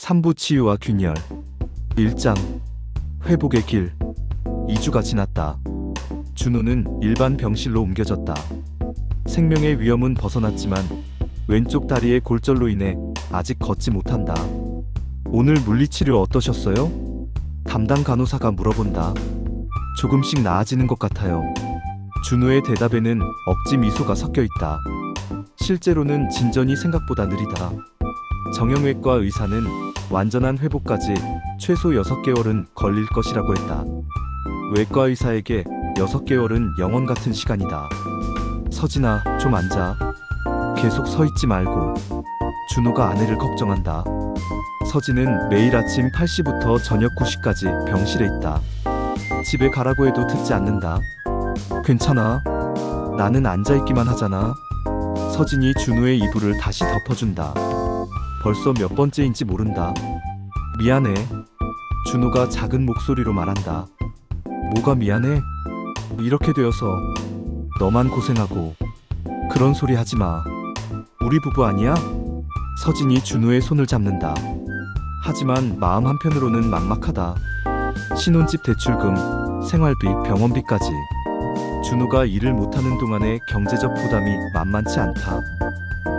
삼부 치유와 균열 1장 회복의 길. 2주가 지났다. 준호는 일반 병실로 옮겨졌다. 생명의 위험은 벗어났지만 왼쪽 다리의 골절로 인해 아직 걷지 못한다. 오늘 물리치료 어떠셨어요? 담당 간호사가 물어본다. 조금씩 나아지는 것 같아요. 준호의 대답에는 억지 미소가 섞여 있다. 실제로는 진전이 생각보다 느리다. 정형외과 의사는 완전한 회복까지 최소 6개월은 걸릴 것이라고 했다. 외과 의사에게 6개월은 영원 같은 시간이다. 서진아, 좀 앉아. 계속 서 있지 말고. 준호가 아내를 걱정한다. 서진은 매일 아침 8시부터 저녁 9시까지 병실에 있다. 집에 가라고 해도 듣지 않는다. 괜찮아. 나는 앉아있기만 하잖아. 서진이 준호의 이불을 다시 덮어준다. 벌써 몇 번째인지 모른다. 미안해. 준호가 작은 목소리로 말한다. 뭐가 미안해? 이렇게 되어서 너만 고생하고. 그런 소리 하지 마. 우리 부부 아니야? 서진이 준호의 손을 잡는다. 하지만 마음 한편으로는 막막하다. 신혼집 대출금, 생활비, 병원비까지. 준호가 일을 못하는 동안의 경제적 부담이 만만치 않다.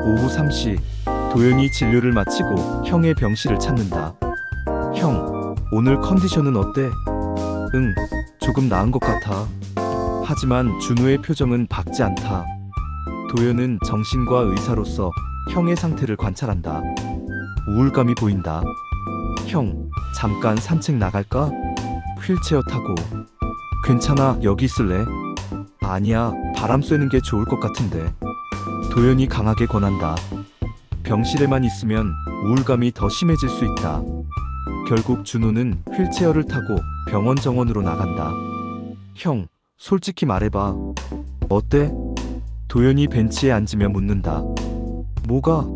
오후 3시, 도연이 진료를 마치고 형의 병실을 찾는다. 형, 오늘 컨디션은 어때? 응, 조금 나은 것 같아. 하지만 준호의 표정은 밝지 않다. 도연은 정신과 의사로서 형의 상태를 관찰한다. 우울감이 보인다. 형, 잠깐 산책 나갈까? 휠체어 타고. 괜찮아, 여기 있을래? 아니야, 바람 쐬는 게 좋을 것 같은데. 도연이 강하게 권한다. 병실에만 있으면 우울감이 더 심해질 수 있다. 결국 준호는 휠체어를 타고 병원 정원으로 나간다. 형, 솔직히 말해봐. 어때? 도연이 벤치에 앉으며 묻는다. 뭐가?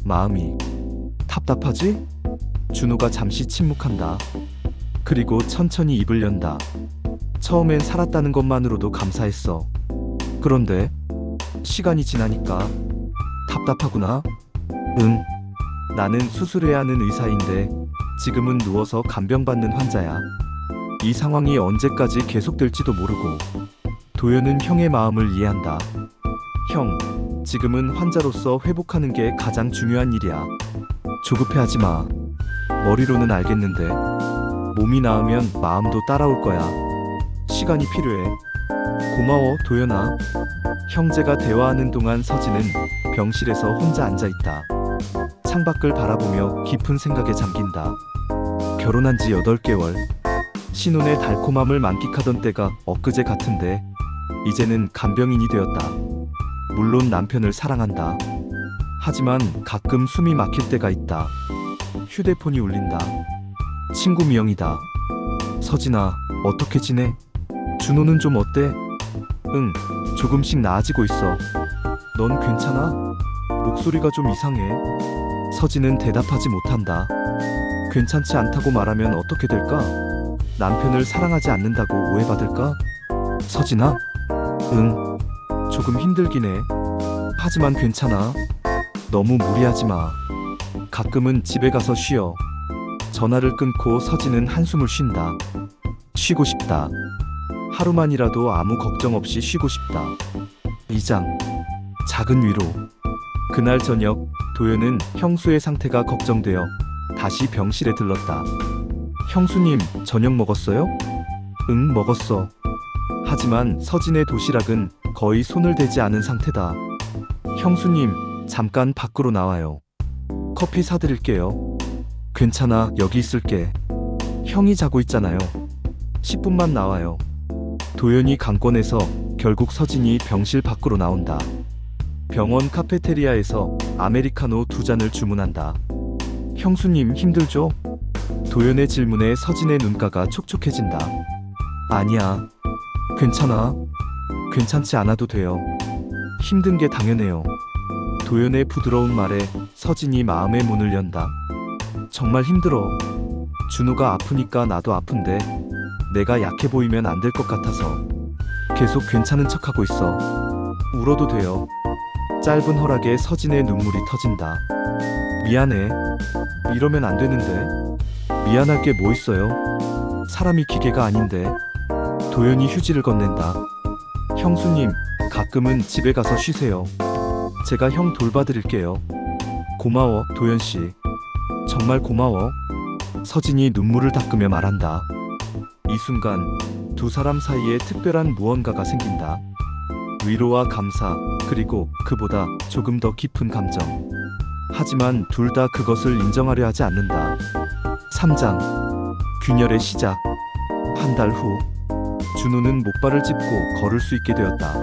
마음이 답답하지? 준호가 잠시 침묵한다. 그리고 천천히 입을 연다. 처음엔 살았다는 것만으로도 감사했어. 그런데 시간이 지나니까 답답하구나. 응. 나는 수술해야 하는 의사인데 지금은 누워서 간병받는 환자야. 이 상황이 언제까지 계속될지도 모르고. 도연은 형의 마음을 이해한다. 형, 지금은 환자로서 회복하는 게 가장 중요한 일이야. 조급해하지 마. 머리로는 알겠는데 몸이 나으면 마음도 따라올 거야. 시간이 필요해. 고마워, 도연아. 형제가 대화하는 동안 서진은 병실에서 혼자 앉아있다. 창밖을 바라보며 깊은 생각에 잠긴다. 결혼한 지 8개월. 신혼의 달콤함을 만끽하던 때가 엊그제 같은데 이제는 간병인이 되었다. 물론 남편을 사랑한다. 하지만 가끔 숨이 막힐 때가 있다. 휴대폰이 울린다. 친구 미영이다. 서진아, 어떻게 지내? 준호는 좀 어때? 응, 조금씩 나아지고 있어. 넌 괜찮아? 목소리가 좀 이상해. 서진은 대답하지 못한다. 괜찮지 않다고 말하면 어떻게 될까? 남편을 사랑하지 않는다고 오해받을까? 서진아? 응, 조금 힘들긴 해. 하지만 괜찮아. 너무 무리하지 마. 가끔은 집에 가서 쉬어. 전화를 끊고 서진은 한숨을 쉰다. 쉬고 싶다. 하루만이라도 아무 걱정 없이 쉬고 싶다. 2장 작은 위로. 그날 저녁 도연은 형수의 상태가 걱정되어 다시 병실에 들렀다. 형수님, 저녁 먹었어요? 응, 먹었어. 하지만 서진의 도시락은 거의 손을 대지 않은 상태다. 형수님, 잠깐 밖으로 나와요. 커피 사드릴게요. 괜찮아, 여기 있을게. 형이 자고 있잖아요. 10분만 나와요. 도연이 강권해서 결국 서진이 병실 밖으로 나온다. 병원 카페테리아에서 아메리카노 2잔을 주문한다. 형수님, 힘들죠? 도연의 질문에 서진의 눈가가 촉촉해진다. 아니야. 괜찮아. 괜찮지 않아도 돼요. 힘든 게 당연해요. 도연의 부드러운 말에 서진이 마음의 문을 연다. 정말 힘들어. 준호가 아프니까 나도 아픈데 내가 약해 보이면 안 될 것 같아서 계속 괜찮은 척하고 있어. 울어도 돼요. 짧은 허락에 서진의 눈물이 터진다. 미안해. 이러면 안 되는데. 미안할 게 뭐 있어요? 사람이 기계가 아닌데. 도연이 휴지를 건넨다. 형수님, 가끔은 집에 가서 쉬세요. 제가 형 돌봐드릴게요. 고마워, 도연씨. 정말 고마워. 서진이 눈물을 닦으며 말한다. 이 순간 두 사람 사이에 특별한 무언가가 생긴다. 위로와 감사, 그리고 그보다 조금 더 깊은 감정. 하지만 둘 다 그것을 인정하려 하지 않는다. 3장 균열의 시작. 한 달 후, 준호는 목발을 짚고 걸을 수 있게 되었다.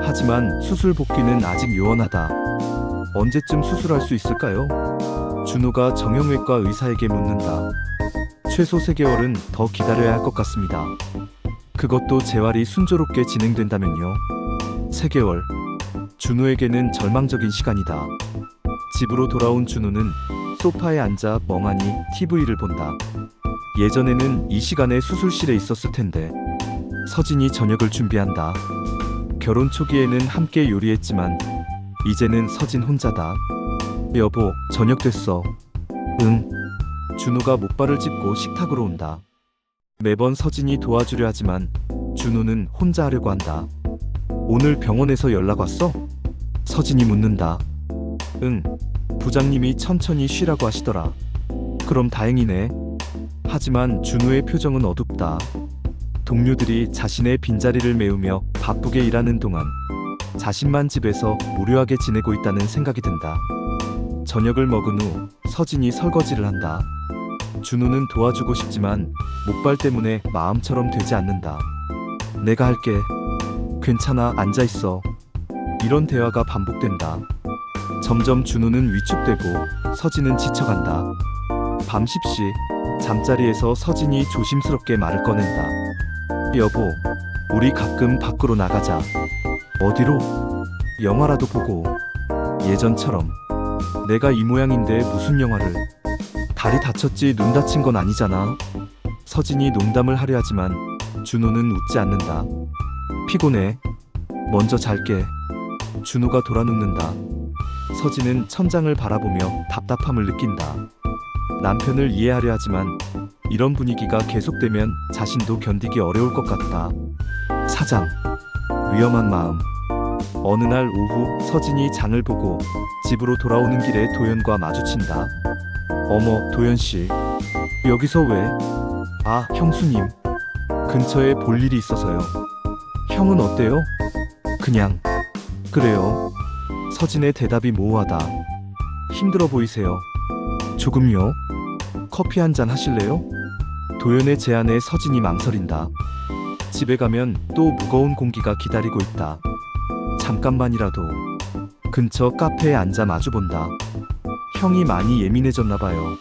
하지만 수술 복귀는 아직 요원하다. 언제쯤 수술할 수 있을까요? 준호가 정형외과 의사에게 묻는다. 최소 3개월은 더 기다려야 할 것 같습니다. 그것도 재활이 순조롭게 진행된다면요. 3개월. 준호에게는 절망적인 시간이다. 집으로 돌아온 준호는 소파에 앉아 멍하니 TV를 본다. 예전에는 이 시간에 수술실에 있었을 텐데. 서진이 저녁을 준비한다. 결혼 초기에는 함께 요리했지만 이제는 서진 혼자다. 여보, 저녁 됐어. 응. 준호가 목발을 짚고 식탁으로 온다. 매번 서진이 도와주려 하지만 준호는 혼자 하려고 한다. 오늘 병원에서 연락 왔어? 서진이 묻는다. 응. 부장님이 천천히 쉬라고 하시더라. 그럼 다행이네. 하지만 준호의 표정은 어둡다. 동료들이 자신의 빈자리를 메우며 바쁘게 일하는 동안 자신만 집에서 무료하게 지내고 있다는 생각이 든다. 저녁을 먹은 후 서진이 설거지를 한다. 준호는 도와주고 싶지만 목발 때문에 마음처럼 되지 않는다. 내가 할게. 괜찮아, 앉아있어. 이런 대화가 반복된다. 점점 준호는 위축되고 서진은 지쳐간다. 밤 10시, 잠자리에서 서진이 조심스럽게 말을 꺼낸다. 여보, 우리 가끔 밖으로 나가자. 어디로? 영화라도 보고. 예전처럼. 내가 이 모양인데 무슨 영화를. 다리 다쳤지 눈 다친 건 아니잖아. 서진이 농담을 하려 하지만 준호는 웃지 않는다. 피곤해. 먼저 잘게. 준호가 돌아눕는다. 서진은 천장을 바라보며 답답함을 느낀다. 남편을 이해하려 하지만 이런 분위기가 계속되면 자신도 견디기 어려울 것 같다. 4장 위험한 마음. 어느 날 오후 서진이 장을 보고 집으로 돌아오는 길에 도연과 마주친다. 어머, 도연씨. 여기서 왜? 아, 형수님. 근처에 볼 일이 있어서요. 형은 어때요? 그냥. 그래요. 서진의 대답이 모호하다. 힘들어 보이세요. 조금요. 커피 한 잔 하실래요? 도연의 제안에 서진이 망설인다. 집에 가면 또 무거운 공기가 기다리고 있다. 잠깐만이라도. 근처 카페에 앉아 마주본다. 형이 많이 예민해졌나봐요.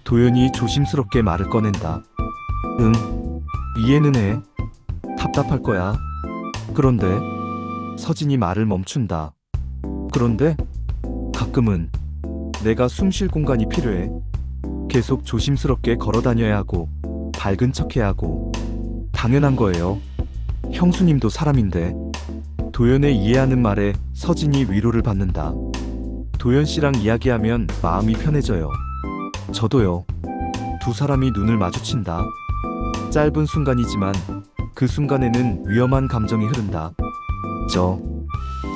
도연이 조심스럽게 말을 꺼낸다. 응. 이해는 해. 답답할 거야. 그런데 서진이 말을 멈춘다. 그런데 가끔은 내가 숨 쉴 공간이 필요해. 계속 조심스럽게 걸어 다녀야 하고 밝은 척해야 하고. 당연한 거예요. 형수님도 사람인데. 도연의 이해하는 말에 서진이 위로를 받는다. 도연 씨랑 이야기하면 마음이 편해져요. 저도요. 두 사람이 눈을 마주친다. 짧은 순간이지만 그 순간에는 위험한 감정이 흐른다.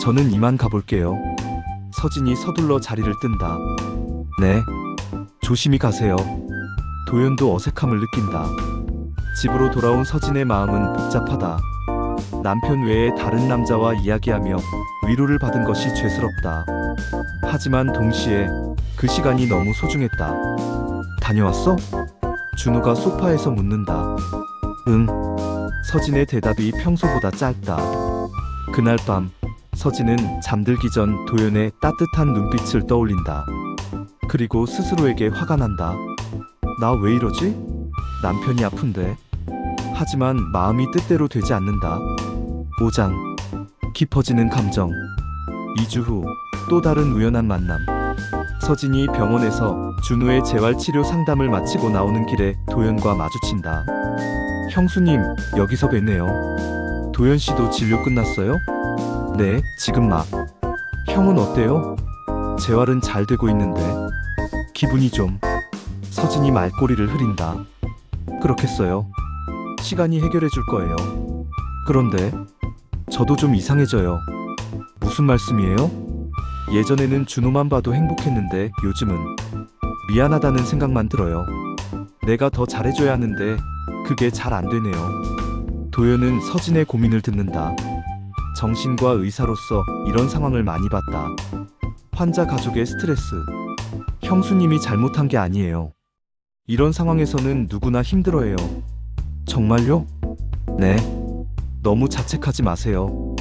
저는 이만 가볼게요. 서진이 서둘러 자리를 뜬다. 네. 조심히 가세요. 도연도 어색함을 느낀다. 집으로 돌아온 서진의 마음은 복잡하다. 남편 외에 다른 남자와 이야기하며 위로를 받은 것이 죄스럽다. 하지만 동시에 그 시간이 너무 소중했다. 다녀왔어? 준호가 소파에서 묻는다. 응. 서진의 대답이 평소보다 짧다. 그날 밤 서진은 잠들기 전 도연의 따뜻한 눈빛을 떠올린다. 그리고 스스로에게 화가 난다. 나 왜 이러지? 남편이 아픈데. 하지만 마음이 뜻대로 되지 않는다. 5장 깊어지는 감정. 2주 후 또 다른 우연한 만남. 서진이 병원에서 준호의 재활치료 상담을 마치고 나오는 길에 도연과 마주친다. 형수님, 여기서 뵙네요. 도연씨도 진료 끝났어요? 네, 지금 막. 형은 어때요? 재활은 잘 되고 있는데. 기분이 좀. 서진이 말꼬리를 흐린다. 그렇겠어요. 시간이 해결해 줄 거예요. 그런데 저도 좀 이상해져요. 무슨 말씀이에요? 예전에는 준호만 봐도 행복했는데 요즘은 미안하다는 생각만 들어요. 내가 더 잘해줘야 하는데 그게 잘 안 되네요. 도연은 서진의 고민을 듣는다. 정신과 의사로서 이런 상황을 많이 봤다. 환자 가족의 스트레스. 형수님이 잘못한 게 아니에요. 이런 상황에서는 누구나 힘들어해요. 정말요? 네. 너무 자책하지 마세요.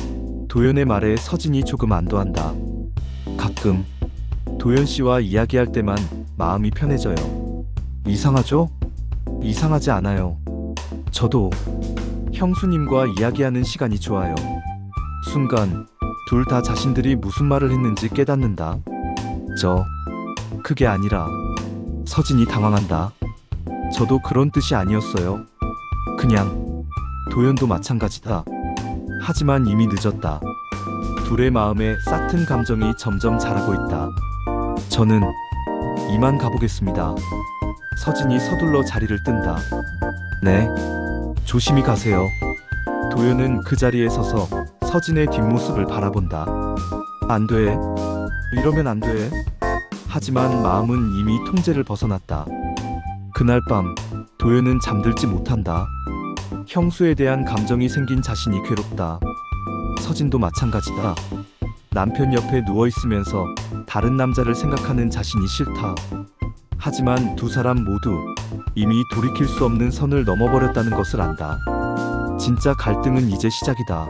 도연의 말에 서진이 조금 안도한다. 가끔 도연 씨와 이야기할 때만 마음이 편해져요. 이상하죠? 이상하지 않아요. 저도 형수님과 이야기하는 시간이 좋아요. 순간 둘 다 자신들이 무슨 말을 했는지 깨닫는다. 그게 아니라. 서진이 당황한다. 저도 그런 뜻이 아니었어요. 그냥. 도연도 마찬가지다. 하지만 이미 늦었다. 둘의 마음에 싹튼 감정이 점점 자라고 있다. 저는 이만 가보겠습니다. 서진이 서둘러 자리를 뜬다. 네. 조심히 가세요. 도연은 그 자리에 서서 서진의 뒷모습을 바라본다. 안 돼. 이러면 안 돼. 하지만 마음은 이미 통제를 벗어났다. 그날 밤 도연은 잠들지 못한다. 형수에 대한 감정이 생긴 자신이 괴롭다. 서진도 마찬가지다. 남편 옆에 누워있으면서 다른 남자를 생각하는 자신이 싫다. 하지만 두 사람 모두 이미 돌이킬 수 없는 선을 넘어버렸다는 것을 안다. 진짜 갈등은 이제 시작이다.